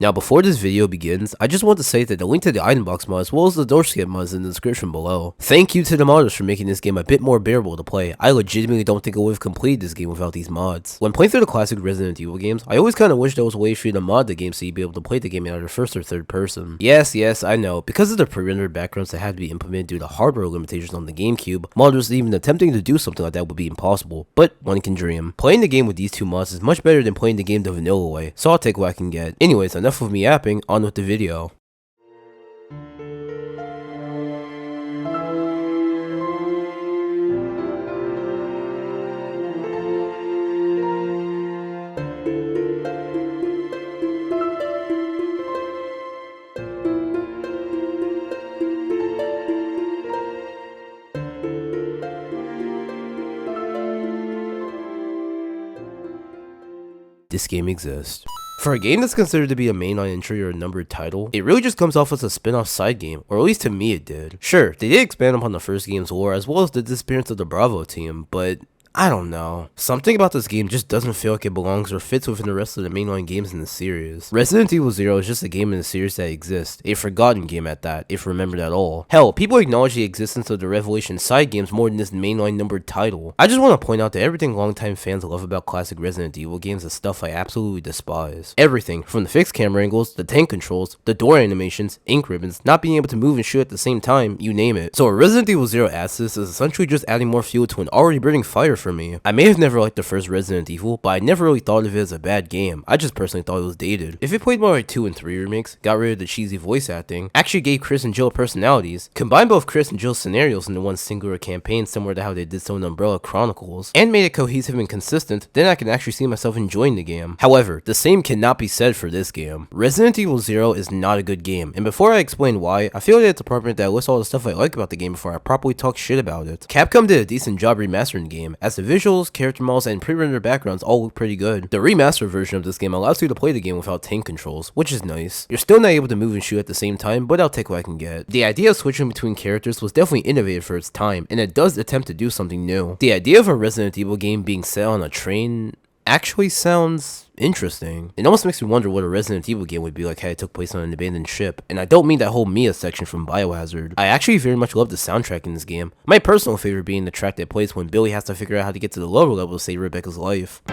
Now before this video begins, I just want to say that the link to the item box mod as well as the door skip mod is in the description below. Thank you to the modders for making this game a bit more bearable to play. I legitimately don't think I would have completed this game without these mods. When playing through the classic Resident Evil games, I always kinda wish there was a way for you to mod the game so you'd be able to play the game in either first or third person. Yes, I know, because of the pre-rendered backgrounds that had to be implemented due to hardware limitations on the GameCube, modders even attempting to do something like that would be impossible, but one can dream. Playing the game with these two mods is much better than playing the game the vanilla way, so I'll take what I can get. Anyways, enough of me yapping, on with the video. This game exists. For a game that's considered to be a mainline entry or a numbered title, it really just comes off as a spin-off side game, or at least to me it did. Sure, they did expand upon the first game's lore as well as the disappearance of the Bravo team, but I don't know. Something about this game just doesn't feel like it belongs or fits within the rest of the mainline games in the series. Resident Evil 0 is just a game in the series that exists, a forgotten game at that, if remembered at all. Hell, people acknowledge the existence of the Revelation side games more than this mainline numbered title. I just want to point out that everything longtime fans love about classic Resident Evil games is stuff I absolutely despise. Everything, from the fixed camera angles, the tank controls, the door animations, ink ribbons, not being able to move and shoot at the same time, you name it. So what Resident Evil 0 adds to this is essentially just adding more fuel to an already burning fire for me. I may have never liked the first Resident Evil, but I never really thought of it as a bad game. I just personally thought it was dated. If it played more like 2 and 3 remakes, got rid of the cheesy voice acting, actually gave Chris and Jill personalities, combined both Chris and Jill's scenarios into one singular campaign similar to how they did so in Umbrella Chronicles, and made it cohesive and consistent, then I can actually see myself enjoying the game. However, the same cannot be said for this game. Resident Evil 0 is not a good game, and before I explain why, I feel that it's appropriate that I list all the stuff I like about the game before I properly talk shit about it. Capcom did a decent job remastering the game, as the visuals, character models, and pre-rendered backgrounds all look pretty good. The remastered version of this game allows you to play the game without tank controls, which is nice. You're still not able to move and shoot at the same time, but I'll take what I can get. The idea of switching between characters was definitely innovative for its time, and it does attempt to do something new. The idea of a Resident Evil game being set on a train actually sounds interesting. It almost makes me wonder what a Resident Evil game would be like had it took place on an abandoned ship, and I don't mean that whole Mia section from Biohazard. I actually very much love the soundtrack in this game, my personal favorite being the track that plays when Billy has to figure out how to get to the lower level to save Rebecca's life.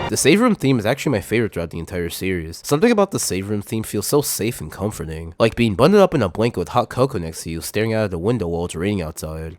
The save room theme is actually my favorite throughout the entire series. Something about the save room theme feels so safe and comforting, like being bundled up in a blanket with hot cocoa next to you, staring out of the window while it's raining outside.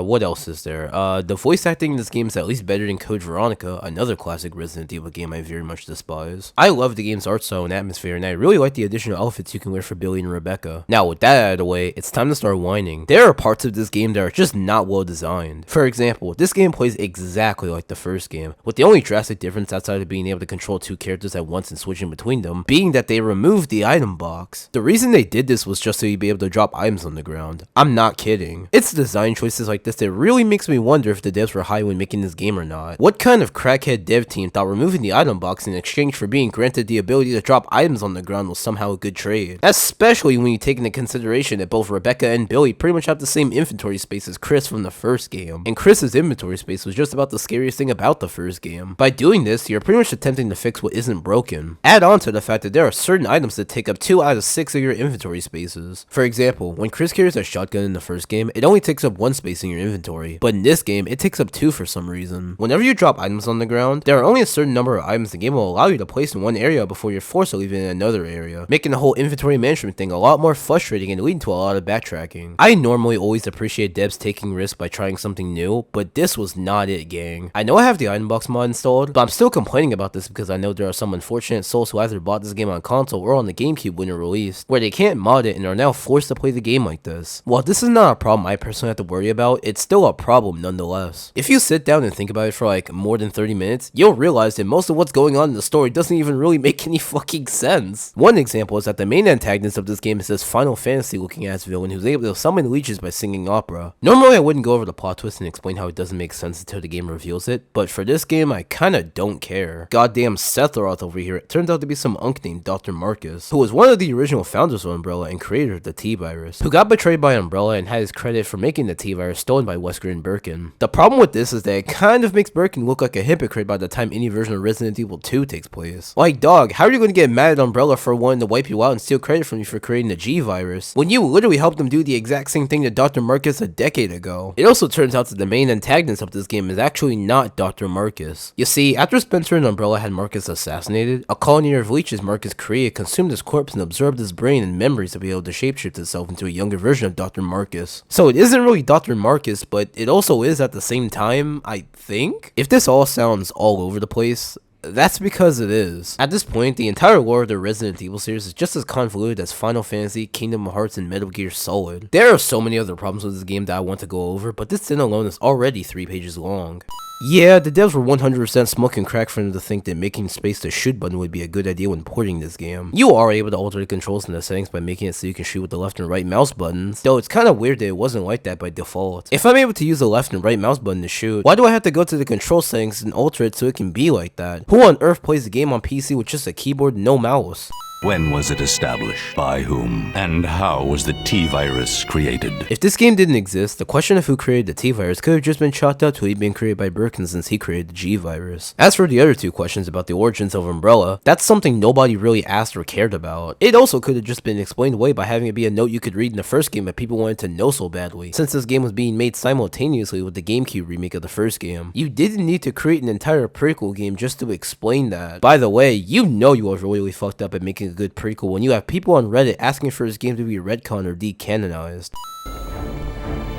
What else is there? The voice acting in this game is at least better than Code Veronica, another classic Resident Evil game I very much despise. I love the game's art style and atmosphere, and I really like the additional outfits you can wear for Billy and Rebecca. Now, with that out of the way, it's time to start whining. There are parts of this game that are just not well designed. For example, this game plays exactly like the first game, with the only drastic difference outside of being able to control 2 characters at once and switching between them, being that they removed the item box. The reason they did this was just so you'd be able to drop items on the ground. I'm not kidding. It's design choices like this that really makes me wonder if the devs were high when making this game or not. What kind of crackhead dev team thought removing the item box in exchange for being granted the ability to drop items on the ground was somehow a good trade? Especially when you take into consideration that both Rebecca and Billy pretty much have the same inventory space as Chris from the first game, and Chris's inventory space was just about the scariest thing about the first game. By doing this, you're pretty much attempting to fix what isn't broken. Add on to the fact that there are certain items that take up 2 out of 6 of your inventory spaces. For example, when Chris carries a shotgun in the first game, it only takes up 1 space space in your inventory, but in this game, it takes up 2 for some reason. Whenever you drop items on the ground, there are only a certain number of items the game will allow you to place in one area before you're forced to leave it in another area, making the whole inventory management thing a lot more frustrating and leading to a lot of backtracking. I normally always appreciate devs taking risks by trying something new, but this was not it, gang. I know I have the item box mod installed, but I'm still complaining about this because I know there are some unfortunate souls who either bought this game on console or on the GameCube when it released, where they can't mod it and are now forced to play the game like this. While this is not a problem I personally have to worry about, it's still a problem nonetheless. If you sit down and think about it for like more than 30 minutes, you'll realize that most of what's going on in the story doesn't even really make any fucking sense. One example is that the main antagonist of this game is this Final Fantasy looking ass villain who's able to summon leeches by singing opera. Normally I wouldn't go over the plot twist and explain how it doesn't make sense until the game reveals it, but for this game I kinda don't care. Goddamn Sephiroth over here, it turns out to be some unk named Dr. Marcus, who was one of the original founders of Umbrella and creator of the T-Virus, who got betrayed by Umbrella and had his credit for making the T-Virus stolen by Wesker and Birkin. The problem with this is that it kind of makes Birkin look like a hypocrite by the time any version of Resident Evil 2 takes place. Like, dog, how are you going to get mad at Umbrella for wanting to wipe you out and steal credit from you for creating the G-Virus, when you literally helped them do the exact same thing to Dr. Marcus a decade ago? It also turns out that the main antagonist of this game is actually not Dr. Marcus. You see, after Spencer and Umbrella had Marcus assassinated, a colony of leeches Marcus created consumed his corpse and absorbed his brain and memories to be able to shapeshift itself into a younger version of Dr. Marcus. So it isn't really Dr. Marcus, but it also is at the same time, I think? If this all sounds all over the place, that's because it is. At this point, the entire lore of the Resident Evil series is just as convoluted as Final Fantasy, Kingdom Hearts, and Metal Gear Solid. There are so many other problems with this game that I want to go over, but this thing alone is already 3 pages long. Yeah, the devs were 100% smoking crack for them to think that making space the shoot button would be a good idea when porting this game. You are able to alter the controls in the settings by making it so you can shoot with the left and right mouse buttons, though it's kinda weird that it wasn't like that by default. If I'm able to use the left and right mouse button to shoot, why do I have to go to the control settings and alter it so it can be like that? Who on earth plays the game on PC with just a keyboard and no mouse? When was it established? By whom? And how was the T-Virus created? If this game didn't exist, the question of who created the T-Virus could have just been chalked up to it being created by Birkin since he created the G-Virus. As for the other 2 questions about the origins of Umbrella, that's something nobody really asked or cared about. It also could have just been explained away by having it be a note you could read in the first game that people wanted to know so badly, since this game was being made simultaneously with the GameCube remake of the first game. You didn't need to create an entire prequel game just to explain that. By the way, you know you are really fucked up at making a good prequel when you have people on Reddit asking for this game to be retconned or decanonized.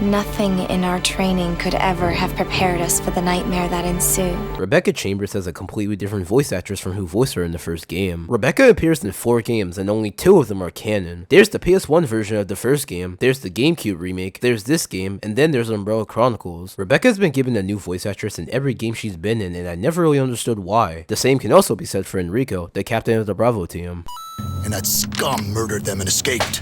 Nothing in our training could ever have prepared us for the nightmare that ensued. Rebecca Chambers has a completely different voice actress from who voiced her in the first game. Rebecca appears in 4 games and only 2 of them are canon. There's the PS1 version of the first game, there's the GameCube remake, there's this game, and then there's Umbrella Chronicles. Rebecca's been given a new voice actress in every game she's been in, and I never really understood why. The same can also be said for Enrico, the captain of the Bravo team. And that scum murdered them and escaped.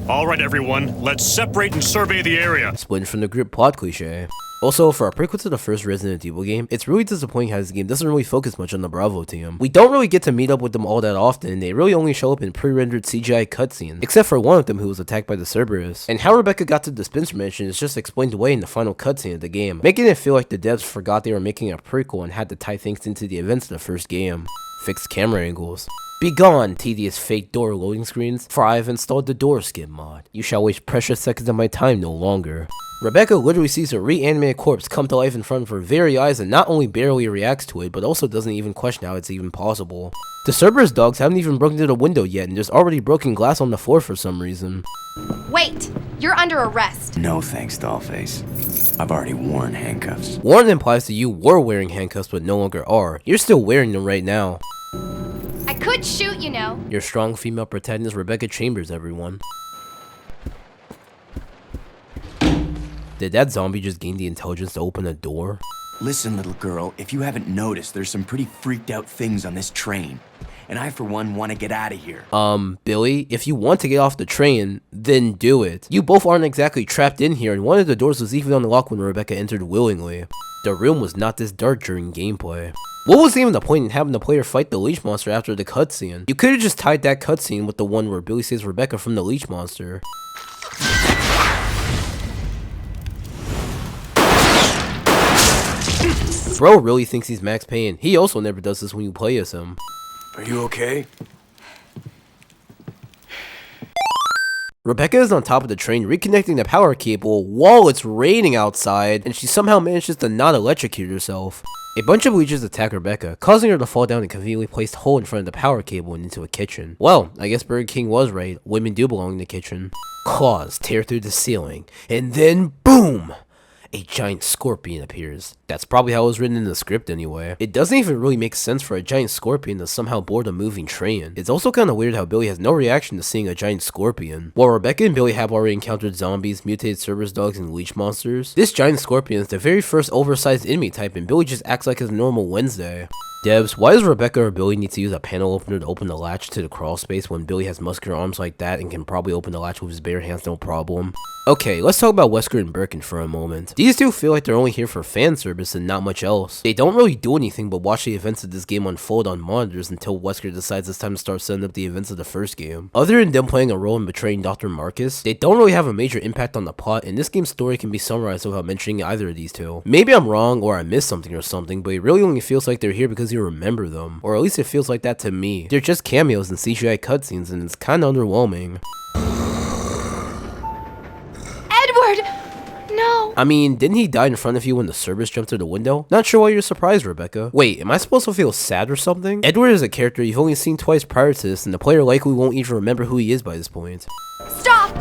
All right, everyone, let's separate and survey the area. Split from the group plot cliche. Also, for a prequel to the first Resident Evil game, it's really disappointing how this game doesn't really focus much on the Bravo team. We don't really get to meet up with them all that often, and they really only show up in pre-rendered CGI cutscenes, except for one of them who was attacked by the Cerberus. And how Rebecca got to the dispenser mansion is just explained away in the final cutscene of the game, making it feel like the devs forgot they were making a prequel and had to tie things into the events of the first game. Fixed camera angles. Be gone, tedious fake door loading screens, for I have installed the door skin mod. You shall waste precious seconds of my time no longer. Rebecca literally sees a reanimated corpse come to life in front of her very eyes and not only barely reacts to it, but also doesn't even question how it's even possible. The Cerberus dogs haven't even broken through the window yet, and there's already broken glass on the floor for some reason. Wait! You're under arrest! No thanks, Dollface. I've already worn handcuffs. Worn implies that you were wearing handcuffs but no longer are. You're still wearing them right now. I could shoot, you know. Your strong female protagonist Rebecca Chambers, everyone. Did that zombie just gain the intelligence to open a door? Listen, little girl, if you haven't noticed, there's some pretty freaked out things on this train. And I, for one, want to get out of here. Billy, if you want to get off the train, then do it. You both aren't exactly trapped in here, and one of the doors was even unlocked when Rebecca entered willingly. The room was not this dark during gameplay. What was even the point in having the player fight the leech monster after the cutscene? You could have just tied that cutscene with the one where Billy saves Rebecca from the leech monster. Bro really thinks he's Max Payne. He also never does this when you play as him. Are you okay? Rebecca is on top of the train reconnecting the power cable while it's raining outside, and she somehow manages to not electrocute herself. A bunch of leeches attack Rebecca, causing her to fall down a conveniently placed hole in front of the power cable and into a kitchen. Well, I guess Burger King was right, women do belong in the kitchen. Claws tear through the ceiling, and then boom! A giant scorpion appears. That's probably how it was written in the script anyway. It doesn't even really make sense for a giant scorpion to somehow board a moving train. It's also kinda weird how Billy has no reaction to seeing a giant scorpion. While Rebecca and Billy have already encountered zombies, mutated Cerberus dogs, and leech monsters, this giant scorpion is the very first oversized enemy type and Billy just acts like it's a normal Wednesday. Devs, why does Rebecca or Billy need to use a panel opener to open the latch to the crawl space when Billy has muscular arms like that and can probably open the latch with his bare hands no problem? Okay, let's talk about Wesker and Birkin for a moment. These two feel like they're only here for fan service and not much else. They don't really do anything but watch the events of this game unfold on monitors until Wesker decides it's time to start setting up the events of the first game. Other than them playing a role in betraying Dr. Marcus, they don't really have a major impact on the plot, and this game's story can be summarized without mentioning either of these two. Maybe I'm wrong or I missed something or something, but it really only feels like they're here because you remember them. Or at least it feels like that to me. They're just cameos and CGI cutscenes and it's kinda underwhelming. Edward! No. I mean, didn't he die in front of you when the Cerberus jumped through the window? Not sure why you're surprised, Rebecca. Wait, am I supposed to feel sad or something? Edward is a character you've only seen twice prior to this and the player likely won't even remember who he is by this point. Stop!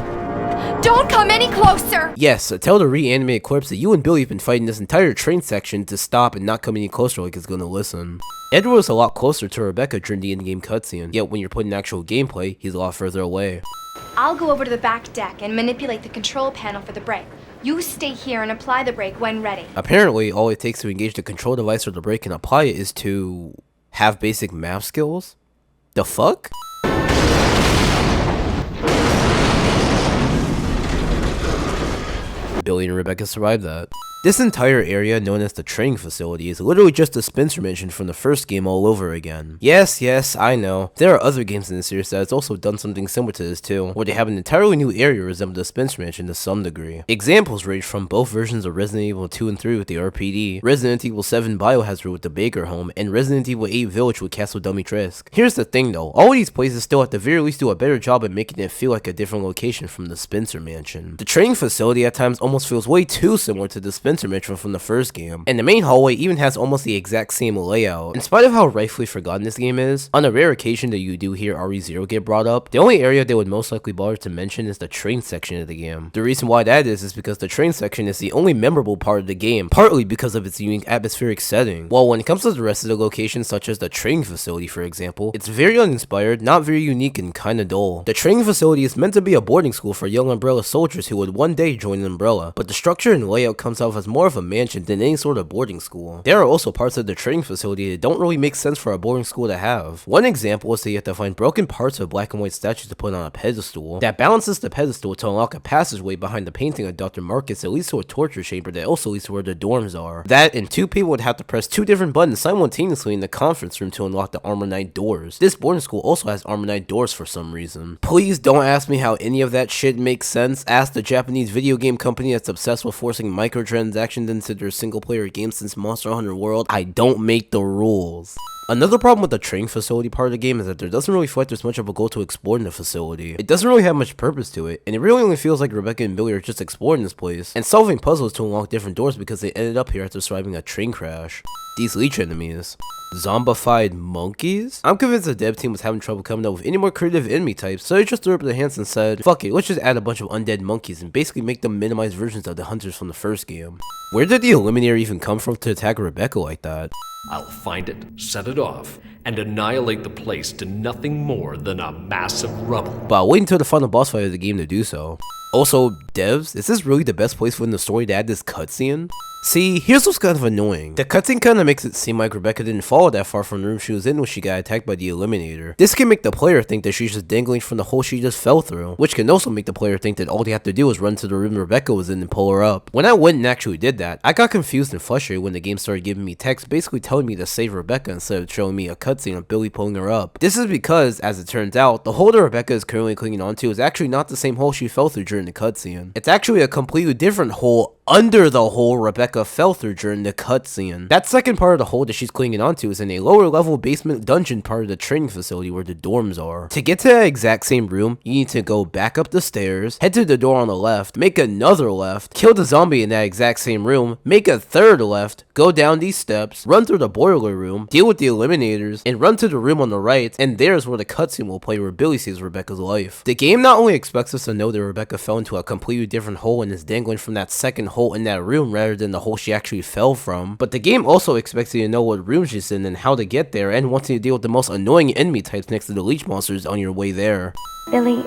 Don't come any closer! Yes, tell the reanimated corpse that you and Billy have been fighting this entire train section to stop and not come any closer like it's gonna listen. Edward was a lot closer to Rebecca during the in-game cutscene, yet when you're put in actual gameplay, he's a lot further away. I'll go over to the back deck and manipulate the control panel for the brake. You stay here and apply the brake when ready. Apparently, all it takes to engage the control device or the brake and apply it is to have basic math skills? The fuck? Billy and Rebecca survived that. This entire area, known as the training facility, is literally just a Spencer Mansion from the first game all over again. Yes, I know. There are other games in the series that has also done something similar to this too, where they have an entirely new area resembling the Spencer Mansion to some degree. Examples range from both versions of Resident Evil 2 and 3 with the RPD, Resident Evil 7 Biohazard with the Baker Home, and Resident Evil 8 Village with Castle Dimitrescu. Here's the thing though, all of these places still at the very least do a better job at making it feel like a different location from the Spencer Mansion. The training facility at times almost feels way too similar to the Spencer Mansion from the first game, and the main hallway even has almost the exact same layout. In spite of how rightfully forgotten this game is, on a rare occasion that you do hear RE0 get brought up, the only area they would most likely bother to mention is the train section of the game. The reason why that is because the train section is the only memorable part of the game, partly because of its unique atmospheric setting. While when it comes to the rest of the locations, such as the training facility for example, it's very uninspired, not very unique, and kinda dull. The training facility is meant to be a boarding school for young Umbrella soldiers who would one day join Umbrella, but the structure and layout comes off as more of a mansion than any sort of boarding school. There are also parts of the training facility that don't really make sense for a boarding school to have. One example is that you have to find broken parts of black and white statues to put on a pedestal that balances the pedestal to unlock a passageway behind the painting of Dr. Marcus that leads to a torture chamber that also leads to where the dorms are. That and two people would have to press two different buttons simultaneously in the conference room to unlock the Armor Knight doors. This boarding school also has Armor Knight doors for some reason. Please don't ask me how any of that shit makes sense. Ask the Japanese video game company that's obsessed with forcing microtransactions into their single player games since Monster Hunter World. I don't make the rules. Another problem with the training facility part of the game is that there doesn't really feel like there's much of a goal to explore in the facility. It doesn't really have much purpose to it, and it really only feels like Rebecca and Billy are just exploring this place and solving puzzles to unlock different doors because they ended up here after surviving a train crash. These leech enemies. Zombified monkeys? I'm convinced the dev team was having trouble coming up with any more creative enemy types, so they just threw up their hands and said, fuck it, let's just add a bunch of undead monkeys and basically make them minimized versions of the hunters from the first game. Where did the Eliminator even come from to attack Rebecca like that? I'll find it, set it off, and annihilate the place to nothing more than a mass of rubble. But I'll wait until the final boss fight of the game to do so. Also, devs, is this really the best place within the story to add this cutscene? See, here's what's kind of annoying. The cutscene kind of makes it seem like Rebecca didn't fall that far from the room she was in when she got attacked by the Eliminator. This can make the player think that she's just dangling from the hole she just fell through, which can also make the player think that all they have to do is run to the room Rebecca was in and pull her up. When I went and actually did that, I got confused and frustrated when the game started giving me text basically telling me to save Rebecca instead of showing me a cutscene of Billy pulling her up. This is because, as it turns out, the hole that Rebecca is currently clinging onto is actually not the same hole she fell through during the cutscene. It's actually a completely different hole under the hole Rebecca fell through during the cutscene. That second part of the hole that she's clinging onto is in a lower level basement dungeon part of the training facility where the dorms are. To get to that exact same room, you need to go back up the stairs, head to the door on the left, make another left, kill the zombie in that exact same room, make a third left, go down these steps, run through the boiler room, deal with the eliminators, and run to the room on the right, and there's where the cutscene will play where Billy saves Rebecca's life. The game not only expects us to know that Rebecca fell into a completely different hole and is dangling from that second hole in that room rather than the hole she actually fell from, but the game also expects you to know what room she's in and how to get there, and wants you to deal with the most annoying enemy types next to the leech monsters on your way there. Billy,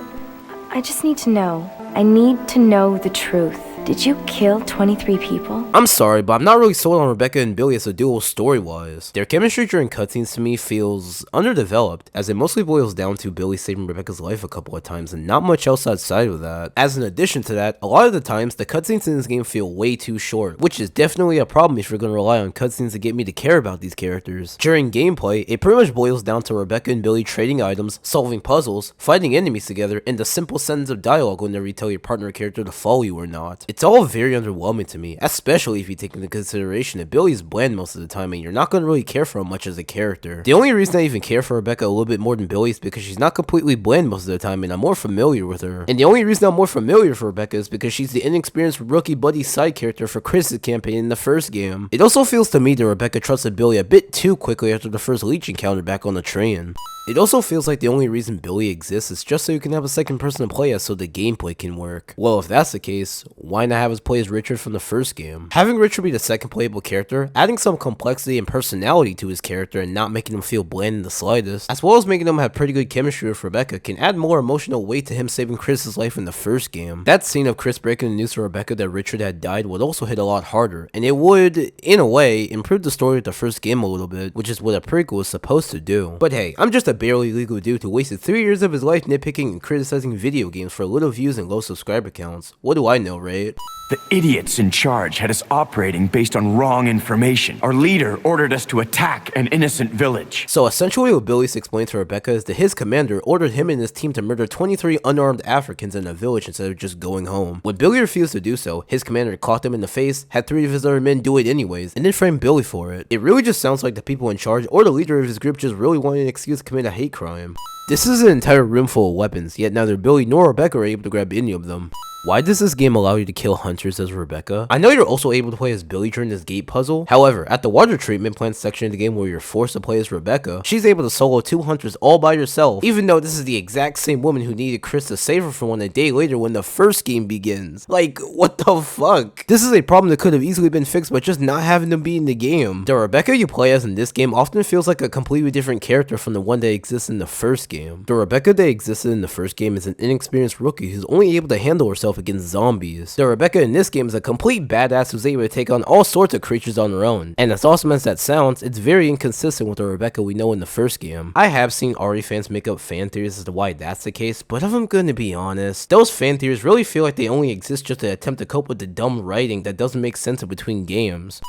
I just need to know. I need to know the truth. Did you kill 23 people? I'm sorry, but I'm not really sold on Rebecca and Billy as a duo story-wise. Their chemistry during cutscenes to me feels underdeveloped, as it mostly boils down to Billy saving Rebecca's life a couple of times and not much else outside of that. As an addition to that, a lot of the times, the cutscenes in this game feel way too short, which is definitely a problem if you're going to rely on cutscenes to get me to care about these characters. During gameplay, it pretty much boils down to Rebecca and Billy trading items, solving puzzles, fighting enemies together, and the simple sentence of dialogue whenever you tell your partner character to follow you or not. It's all very underwhelming to me, especially if you take into consideration that Billy's bland most of the time and you're not going to really care for him much as a character. The only reason I even care for Rebecca a little bit more than Billy is because she's not completely bland most of the time and I'm more familiar with her. And the only reason I'm more familiar for Rebecca is because she's the inexperienced rookie buddy side character for Chris's campaign in the first game. It also feels to me that Rebecca trusted Billy a bit too quickly after the first leech encounter back on the train. It also feels like the only reason Billy exists is just so you can have a second person to play as so the gameplay can work. Well, if that's the case, why not have us play as Richard from the first game? Having Richard be the second playable character, adding some complexity and personality to his character and not making him feel bland in the slightest, as well as making him have pretty good chemistry with Rebecca, can add more emotional weight to him saving Chris's life in the first game. That scene of Chris breaking the news to Rebecca that Richard had died would also hit a lot harder, and it would, in a way, improve the story of the first game a little bit, which is what a prequel was supposed to do. But hey, I'm just a barely legal dude who wasted 3 years of his life nitpicking and criticizing video games for little views and low subscriber counts. What do I know, right? The idiots in charge had us operating based on wrong information. Our leader ordered us to attack an innocent village. So essentially what Billy's explained to Rebecca is that his commander ordered him and his team to murder 23 unarmed Africans in a village instead of just going home. When Billy refused to do so, his commander caught him in the face, had 3 of his other men do it anyways, and then framed Billy for it. It really just sounds like the people in charge or the leader of his group just really wanted an excuse to commit a hate crime. This is an entire room full of weapons, yet neither Billy nor Rebecca are able to grab any of them. Why does this game allow you to kill hunters as Rebecca? I know you're also able to play as Billy during this gate puzzle. However, at the water treatment plant section of the game where you're forced to play as Rebecca, she's able to solo 2 hunters all by herself, even though this is the exact same woman who needed Chris to save her from one a day later when the first game begins. Like, what the fuck? This is a problem that could have easily been fixed by just not having them be in the game. The Rebecca you play as in this game often feels like a completely different character from the one that exists in the first game. The Rebecca that existed in the first game is an inexperienced rookie who's only able to handle herself against zombies. The Rebecca in this game is a complete badass who's able to take on all sorts of creatures on her own. And as awesome as that sounds, it's very inconsistent with the Rebecca we know in the first game. I have seen RE fans make up fan theories as to why that's the case, but if I'm gonna be honest, those fan theories really feel like they only exist just to attempt to cope with the dumb writing that doesn't make sense in between games.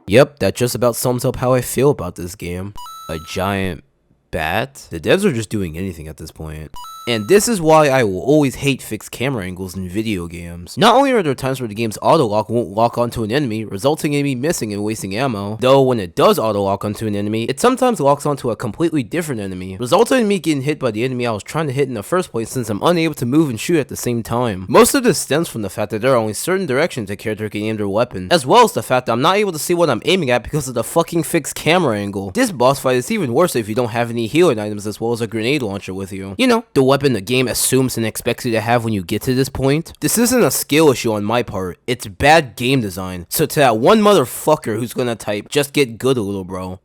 Yep, that just about sums up how I feel about this game. A giant bat? The devs are just doing anything at this point. And this is why I will always hate fixed camera angles in video games. Not only are there times where the game's auto-lock won't lock onto an enemy, resulting in me missing and wasting ammo, though when it does auto-lock onto an enemy, it sometimes locks onto a completely different enemy, resulting in me getting hit by the enemy I was trying to hit in the first place since I'm unable to move and shoot at the same time. Most of this stems from the fact that there are only certain directions a character can aim their weapon, as well as the fact that I'm not able to see what I'm aiming at because of the fucking fixed camera angle. This boss fight is even worse if you don't have any healing items as well as a grenade launcher with you. You know, the weapon the game assumes and expects you to have when you get to this point. This isn't a skill issue on my part, it's bad game design. So to that one motherfucker who's gonna type, just get good a little bro,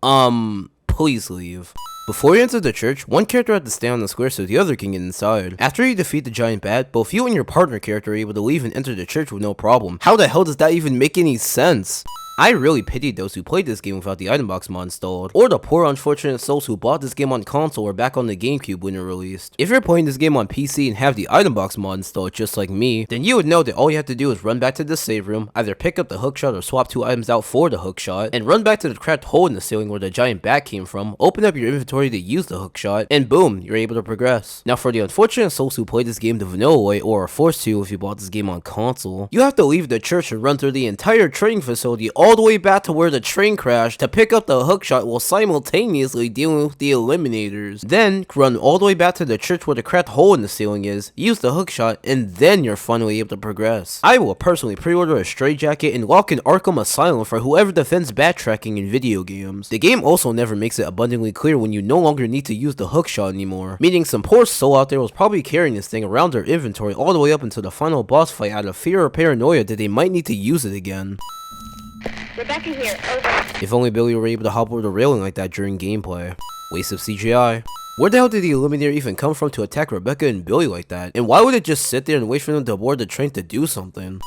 please leave. Before you enter the church, one character had to stay on the square so the other can get inside. After you defeat the giant bat, both you and your partner character are able to leave and enter the church with no problem. How the hell does that even make any sense? I really pitied those who played this game without the item box mod installed, or the poor unfortunate souls who bought this game on console or back on the GameCube when it released. If you're playing this game on PC and have the item box mod installed just like me, then you would know that all you have to do is run back to the save room, either pick up the hookshot or swap 2 items out for the hookshot, and run back to the cracked hole in the ceiling where the giant bat came from, open up your inventory to use the hookshot, and boom, you're able to progress. Now for the unfortunate souls who played this game the vanilla way or are forced to if you bought this game on console, you have to leave the church and run through the entire training facility all the way back to where the train crashed to pick up the hookshot while simultaneously dealing with the eliminators. Then run all the way back to the church where the cracked hole in the ceiling is, use the hookshot, and then you're finally able to progress. I will personally pre-order a straitjacket and lock in Arkham Asylum for whoever defends backtracking in video games. The game also never makes it abundantly clear when you no longer need to use the hookshot anymore, meaning some poor soul out there was probably carrying this thing around their inventory all the way up until the final boss fight out of fear or paranoia that they might need to use it again. Rebecca here, over. If only Billy were able to hop over the railing like that during gameplay. Waste of CGI. Where the hell did the Eliminator even come from to attack Rebecca and Billy like that? And why would it just sit there and wait for them to board the train to do something?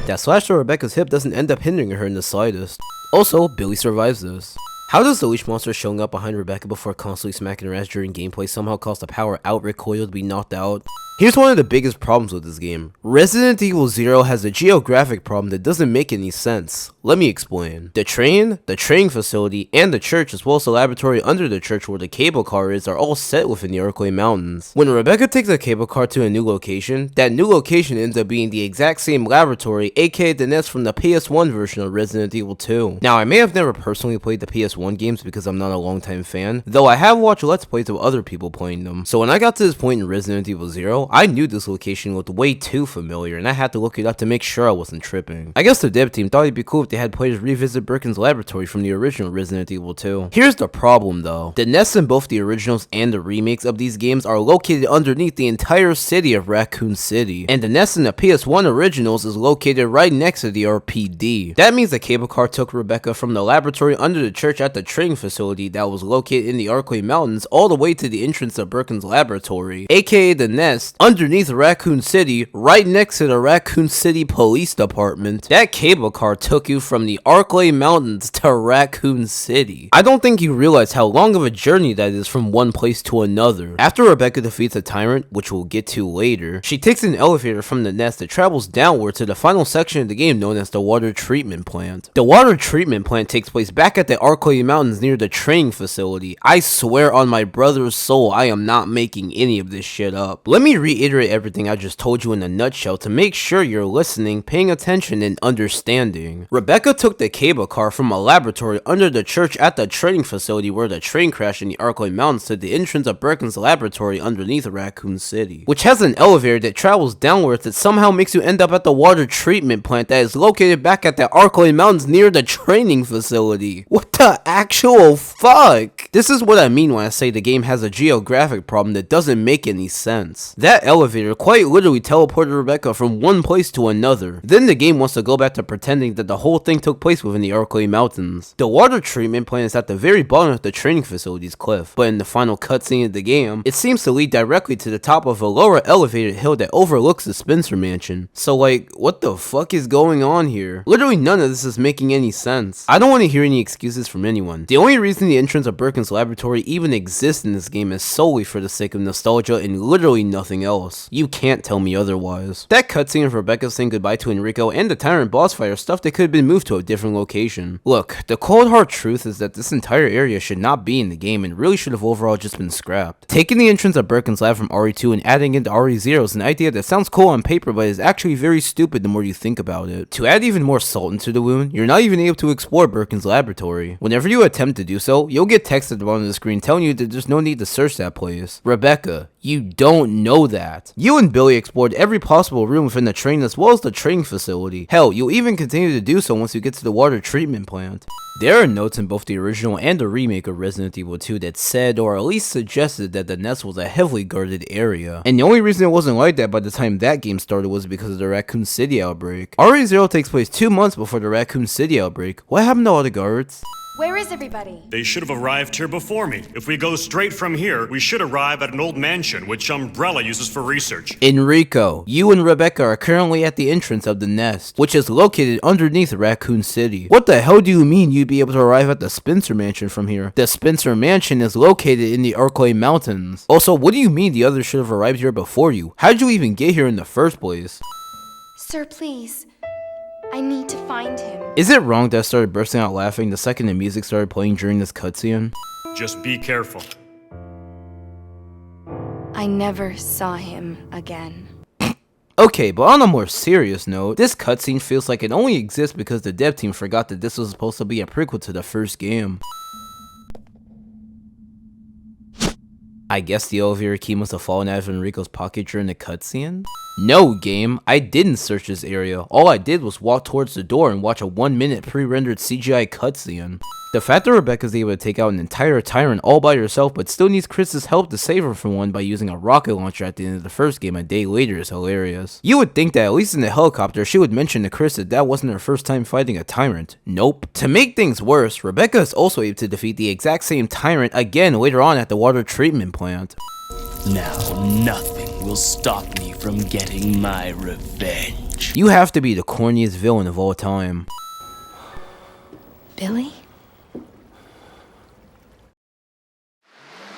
That slash to Rebecca's hip doesn't end up hindering her in the slightest. Also, Billy survives this. How does the leash monster showing up behind Rebecca before constantly smacking her ass during gameplay somehow cause the power out recoil to be knocked out? Here's one of the biggest problems with this game. Resident Evil 0 has a geographic problem that doesn't make any sense. Let me explain. The training facility, and the church as well as the laboratory under the church where the cable car is are all set within the Arklay Mountains. When Rebecca takes a cable car to a new location, that new location ends up being the exact same laboratory, aka the nest from the PS1 version of Resident Evil 2. Now I may have never personally played the PS1 games because I'm not a longtime fan, though I have watched let's plays of other people playing them. So when I got to this point in Resident Evil 0, I knew this location looked way too familiar and I had to look it up to make sure I wasn't tripping. I guess the dev team thought it'd be cool if they had players revisit Birkin's laboratory from the original Resident Evil 2. Here's the problem though. The nests in both the originals and the remakes of these games are located underneath the entire city of Raccoon City, and the nest in the PS1 originals is located right next to the RPD. That means the cable car took Rebecca from the laboratory under the church at the training facility that was located in the Arklay Mountains all the way to the entrance of Birkin's laboratory, aka the nest, underneath Raccoon City, right next to the Raccoon City Police Department. That cable car took you from the Arklay Mountains to Raccoon City. I don't think you realize how long of a journey that is from one place to another. After Rebecca defeats a tyrant, which we'll get to later, she takes an elevator from the nest that travels downward to the final section of the game known as the water treatment plant. The water treatment plant takes place back at the Arklay Mountains near the training facility. I swear on my brother's soul, I am not making any of this shit up. Let me reiterate everything I just told you in a nutshell to make sure you're listening, paying attention, and understanding. Rebecca took the cable car from a laboratory under the church at the training facility where the train crashed in the Arklay Mountains to the entrance of Birkin's laboratory underneath Raccoon City, which has an elevator that travels downwards that somehow makes you end up at the water treatment plant that is located back at the Arklay Mountains near the training facility. What the actual fuck? This is what I mean when I say the game has a geographic problem that doesn't make any sense. That elevator quite literally teleported Rebecca from one place to another. Then the game wants to go back to pretending that the whole thing took place within the Arklay Mountains. The water treatment plant is at the very bottom of the training facility's cliff, but in the final cutscene of the game, it seems to lead directly to the top of a lower elevated hill that overlooks the Spencer mansion. So like, what the fuck is going on here? Literally none of this is making any sense. I don't want to hear any excuses from anyone. The only reason the entrance of Birkin's laboratory even exists in this game is solely for the sake of nostalgia and literally nothing else. You can't tell me otherwise. That cutscene of Rebecca saying goodbye to Enrico and the tyrant boss fight are stuff that could have been moved to a different location. Look, the cold hard truth is that this entire area should not be in the game and really should have overall just been scrapped. Taking the entrance of Birkin's lab from RE2 and adding it to RE0 is an idea that sounds cool on paper but is actually very stupid the more you think about it. To add even more salt into the wound, you're not even able to explore Birkin's laboratory. Whenever you attempt to do so, you'll get text at the bottom of the screen telling you that there's no need to search that place. Rebecca, you don't know that. You and Billy explored every possible room within the train as well as the training facility. Hell, you'll even continue to do so once you get to the water treatment plant. There are notes in both the original and the remake of Resident Evil 2 that said, or at least suggested, that the nest was a heavily guarded area. And the only reason it wasn't like that by the time that game started was because of the Raccoon City outbreak. RE0 takes place 2 months before the Raccoon City outbreak. What happened to all the guards? Where is everybody? They should have arrived here before me. If we go straight from here, we should arrive at an old mansion which Umbrella uses for research. Enrico, you and Rebecca are currently at the entrance of the nest, which is located underneath Raccoon City. What the hell do you mean you'd be able to arrive at the Spencer Mansion from here? The Spencer Mansion is located in the Arklay Mountains. Also, what do you mean the others should have arrived here before you? How'd you even get here in the first place? Sir, please. I need to find him. Is it wrong that I started bursting out laughing the second the music started playing during this cutscene? Just be careful. I never saw him again. Okay, but on a more serious note, this cutscene feels like it only exists because the dev team forgot that this was supposed to be a prequel to the first game. I guess the elevator key must have fallen out of Enrico's pocket during the cutscene? No, game, I didn't search this area. All I did was walk towards the door and watch a 1-minute pre-rendered CGI cutscene. The fact that Rebecca's able to take out an entire tyrant all by herself but still needs Chris's help to save her from one by using a rocket launcher at the end of the first game a day later is hilarious. You would think that at least in the helicopter she would mention to Chris that that wasn't her first time fighting a tyrant. Nope. To make things worse, Rebecca is also able to defeat the exact same tyrant again later on at the water treatment plant. Now nothing will stop me from getting my revenge. You have to be the corniest villain of all time. Billy?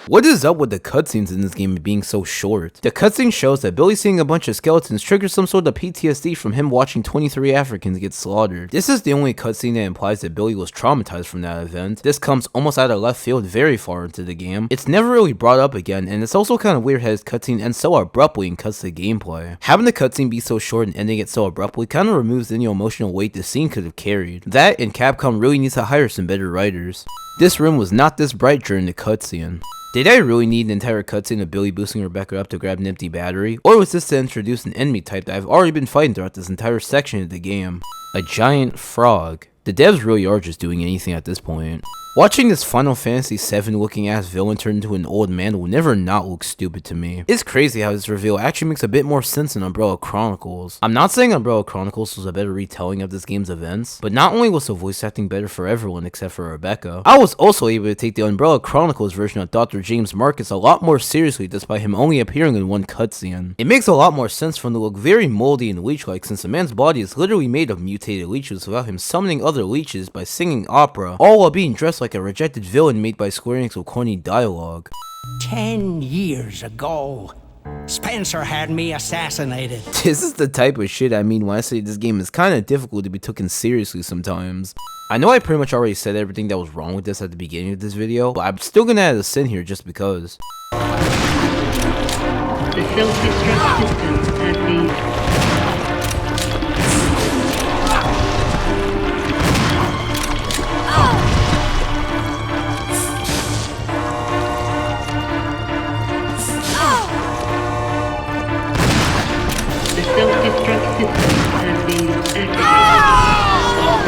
What is up with the cutscenes in this game being so short? The cutscene shows that Billy seeing a bunch of skeletons triggers some sort of PTSD from him watching 23 Africans get slaughtered. This is the only cutscene that implies that Billy was traumatized from that event. This comes almost out of left field very far into the game. It's never really brought up again, and it's also kind of weird how this cutscene ends so abruptly and cuts the gameplay. Having the cutscene be so short and ending it so abruptly kind of removes any emotional weight the scene could have carried. That and Capcom really needs to hire some better writers. This room was not this bright during the cutscene. Did I really need an entire cutscene of Billy boosting Rebecca up to grab an empty battery? Or was this to introduce an enemy type that I've already been fighting throughout this entire section of the game? A giant frog. The devs really are just doing anything at this point. Watching this Final Fantasy VII looking ass villain turn into an old man will never not look stupid to me. It's crazy how this reveal actually makes a bit more sense than Umbrella Chronicles. I'm not saying Umbrella Chronicles was a better retelling of this game's events, but not only was the voice acting better for everyone except for Rebecca, I was also able to take the Umbrella Chronicles version of Dr. James Marcus a lot more seriously despite him only appearing in one cutscene. It makes a lot more sense for him to look very moldy and leech-like since the man's body is literally made of mutated leeches without him summoning other leeches by singing opera, all while being dressed like a rejected villain made by Square Enix with corny dialogue. 10 years ago, Spencer had me assassinated. This is the type of shit I mean when I say this game is kinda difficult to be taken seriously sometimes. I know I pretty much already said everything that was wrong with this at the beginning of this video, but I'm still gonna add a sin here just because. The self-destruct system has been...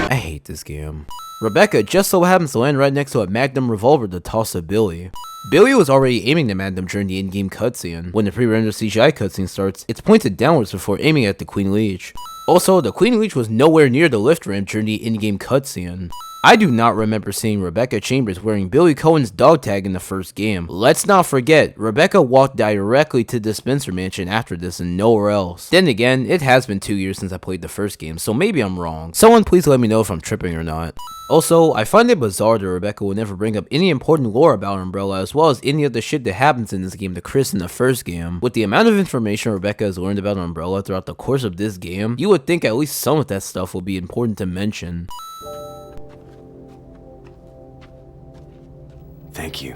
I hate this game. Rebecca just so happens to land right next to a Magnum revolver to toss at Billy. Billy was already aiming the Magnum during the in-game cutscene. When the pre-rendered CGI cutscene starts, it's pointed downwards before aiming at the Queen Leech. Also, the Queen Leech was nowhere near the lift ramp during the in-game cutscene. I do not remember seeing Rebecca Chambers wearing Billy Cohen's dog tag in the first game. Let's not forget, Rebecca walked directly to the Spencer Mansion after this and nowhere else. Then again, it has been 2 years since I played the first game, so maybe I'm wrong. Someone please let me know if I'm tripping or not. Also, I find it bizarre that Rebecca would never bring up any important lore about Umbrella as well as any of the shit that happens in this game to Chris in the first game. With the amount of information Rebecca has learned about Umbrella throughout the course of this game, you would think at least some of that stuff would be important to mention. Thank you,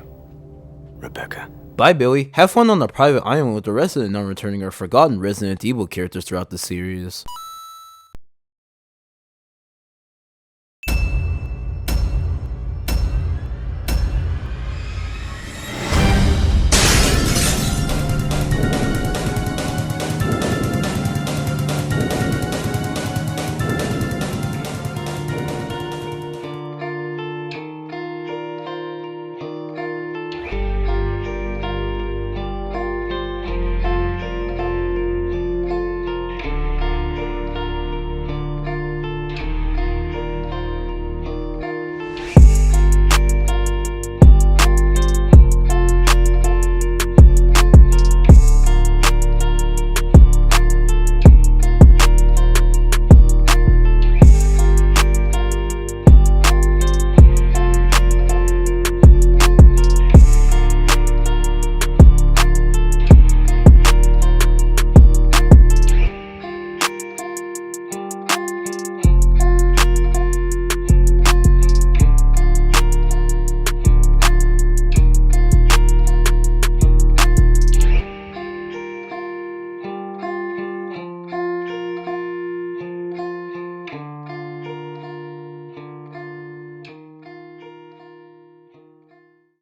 Rebecca. Bye, Billy. Have fun on the private island with the rest of the non-returning or forgotten Resident Evil characters throughout the series.